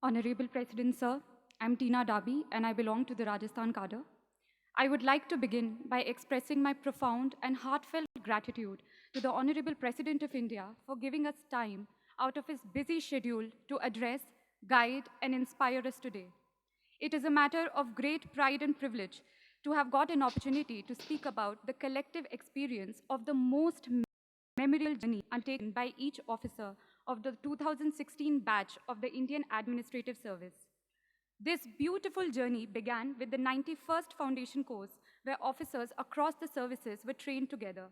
Honorable President Sir, I'm Tina Dabi and I belong to the Rajasthan cadre. I would like to begin by expressing my profound and heartfelt gratitude to the Honorable President of India for giving us time out of his busy schedule to address, guide, and inspire us today. It is a matter of great pride and privilege to have got an opportunity to speak about the collective experience of the most memorable journey undertaken by each officer of the 2016 batch of the Indian Administrative Service. This beautiful journey began with the 91st Foundation course, where officers across the services were trained together.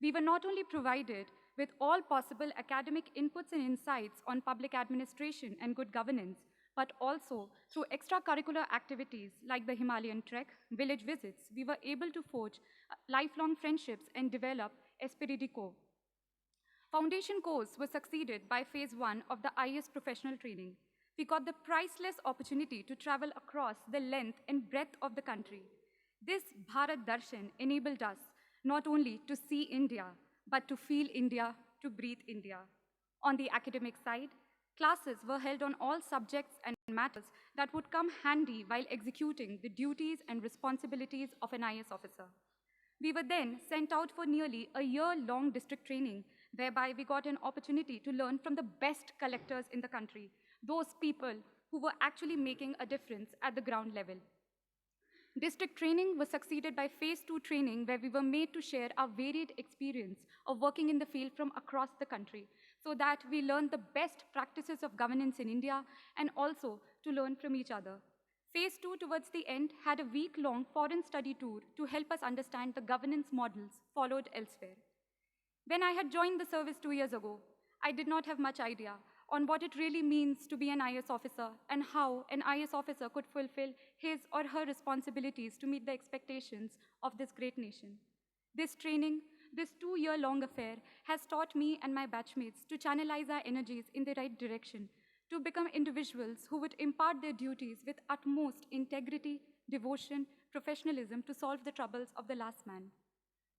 We were not only provided with all possible academic inputs and insights on public administration and good governance, but also through extracurricular activities like the Himalayan trek, village visits, we were able to forge lifelong friendships and develop esprit de corps. Foundation course was succeeded by phase 1 of the IAS professional training. We got the priceless opportunity to travel across the length and breadth of the country. This Bharat Darshan enabled us not only to see India, but to feel India, to breathe India. On the academic side, classes were held on all subjects and matters that would come handy while executing the duties and responsibilities of an IAS officer. We were then sent out for nearly a year-long district training, whereby we got an opportunity to learn from the best collectors in the country, those people who were actually making a difference at the ground level. District training was succeeded by phase 2 training, where we were made to share our varied experience of working in the field from across the country, so that we learned the best practices of governance in India and also to learn from each other. Phase 2 towards the end had a week-long foreign study tour to help us understand the governance models followed elsewhere. When I had joined the service 2 years ago, I did not have much idea on what it really means to be an IAS officer and how an IAS officer could fulfill his or her responsibilities to meet the expectations of this great nation. This training, this 2-year-long affair, has taught me and my batchmates to channelize our energies in the right direction, to become individuals who would impart their duties with utmost integrity, devotion, professionalism to solve the troubles of the last man.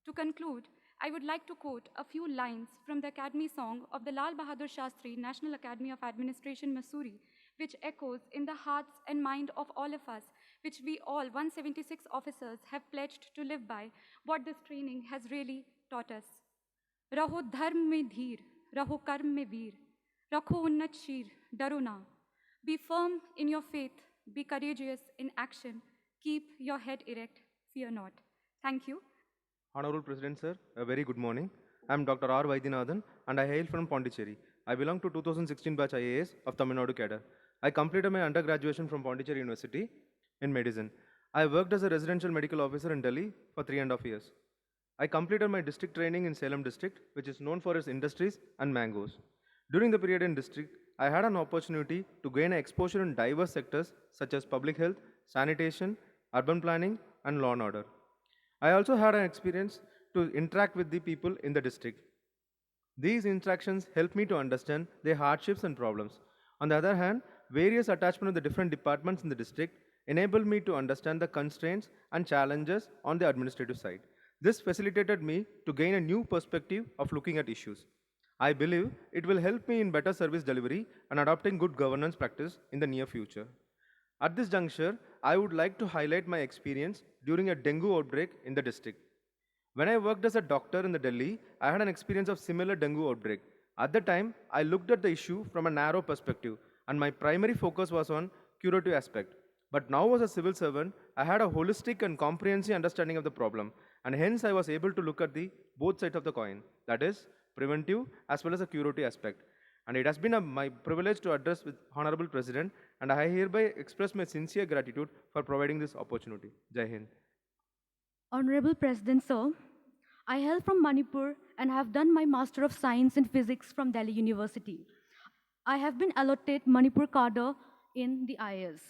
To conclude, I would like to quote a few lines from the Academy song of the Lal Bahadur Shastri National Academy of Administration, Missouri, which echoes in the hearts and mind of all of us, which we all 176 officers have pledged to live by, what this training has really taught us. Raho dharm mein dheer, raho karm mein veer, rakho unnat sheer, daro na. Be firm in your faith, be courageous in action, keep your head erect, fear not. Thank you. Honorable President Sir, a very good morning. I am Dr. R. Vaidyanathan and I hail from Pondicherry. I belong to 2016 batch IAS of Tamil Nadu cadre. I completed my undergraduation from Pondicherry University in medicine. I worked as a residential medical officer in Delhi for 3.5 years. I completed my district training in Salem district, which is known for its industries and mangoes. During the period in district, I had an opportunity to gain exposure in diverse sectors such as public health, sanitation, urban planning, and law and order. I also had an experience to interact with the people in the district. These interactions helped me to understand their hardships and problems. On the other hand, various attachments of the different departments in the district enabled me to understand the constraints and challenges on the administrative side. This facilitated me to gain a new perspective of looking at issues. I believe it will help me in better service delivery and adopting good governance practice in the near future. At this juncture, I would like to highlight my experience during a dengue outbreak in the district. When I worked as a doctor in the Delhi, I had an experience of similar dengue outbreak. At the time, I looked at the issue from a narrow perspective, and my primary focus was on curative aspect. But now as a civil servant, I had a holistic and comprehensive understanding of the problem, and hence I was able to look at the both sides of the coin, that is, preventive as well as a curative aspect. And it has been my privilege to address with Honorable President, and I hereby express my sincere gratitude for providing this opportunity. Jai Hind. Honorable President Sir, I hail from Manipur and have done my Master of Science in Physics from Delhi University. I have been allotted Manipur cadre in the IAS.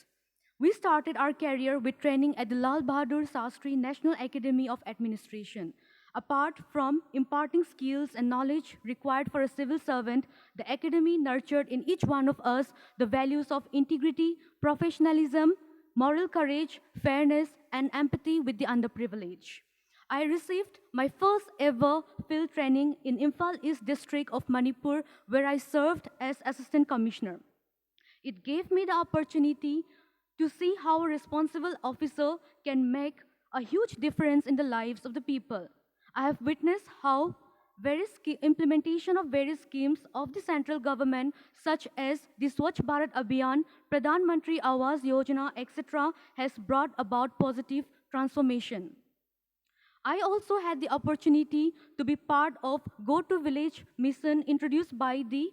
We started our career with training at the Lal Bahadur Shastri National Academy of Administration. Apart from imparting skills and knowledge required for a civil servant, the academy nurtured in each one of us the values of integrity, professionalism, moral courage, fairness, and empathy with the underprivileged. I received my first ever field training in Imphal East District of Manipur, where I served as Assistant Commissioner. It gave me the opportunity to see how a responsible officer can make a huge difference in the lives of the people. I have witnessed how implementation of various schemes of the central government, such as the Swachh Bharat Abhiyan, Pradhan Mantri Awas Yojana, etc., has brought about positive transformation. I also had the opportunity to be part of Go to Village mission introduced by the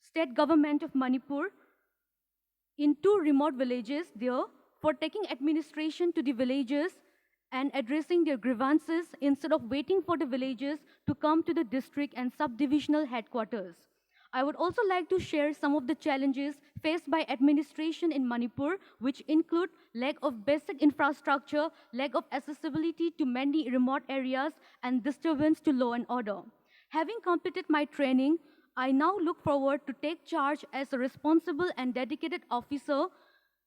state government of Manipur in two remote villages there for taking administration to the villages and addressing their grievances instead of waiting for the villagers to come to the district and subdivisional headquarters. I would also like to share some of the challenges faced by administration in Manipur, which include lack of basic infrastructure, lack of accessibility to many remote areas, and disturbance to law and order. Having completed my training, I now look forward to take charge as a responsible and dedicated officer,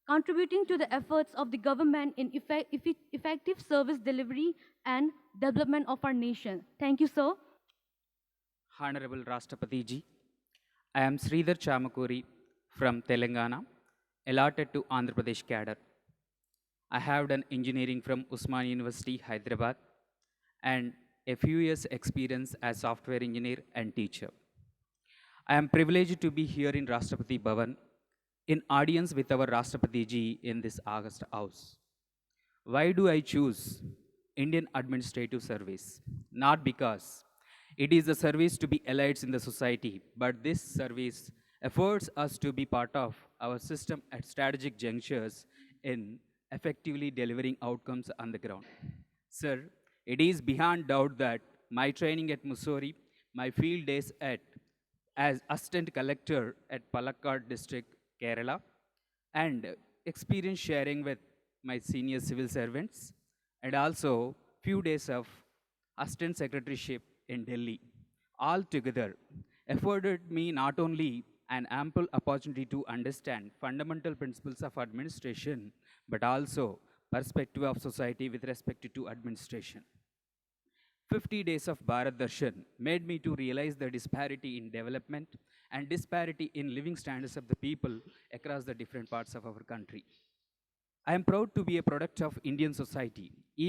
contributing to the efforts of the government in effective service delivery and development of our nation. Thank you, sir. Honorable Rastrapati ji, I am Sridhar Chamakuri from Telangana, allotted to Andhra Pradesh cadre. I have done engineering from Usman University, Hyderabad, and a few years experience as software engineer and teacher. I am privileged to be here in Rastrapati Bhavan in audience with our Rastrapati ji in this August house. Why do I choose Indian Administrative Service? Not because it is a service to be elites in the society, but this service affords us to be part of our system at strategic junctures in effectively delivering outcomes on the ground. Sir, it is beyond doubt that my training at Mussoorie, my field days as assistant collector at Palakkad district, Kerala, and experience sharing with my senior civil servants, and also few days of assistant secretaryship in Delhi, all together afforded me not only an ample opportunity to understand fundamental principles of administration, but also perspective of society with respect to administration. 50 days of Bharat Darshan made me to realize the disparity in development and disparity in living standards of the people across the different parts of our country. I am proud to be a product of Indian society, even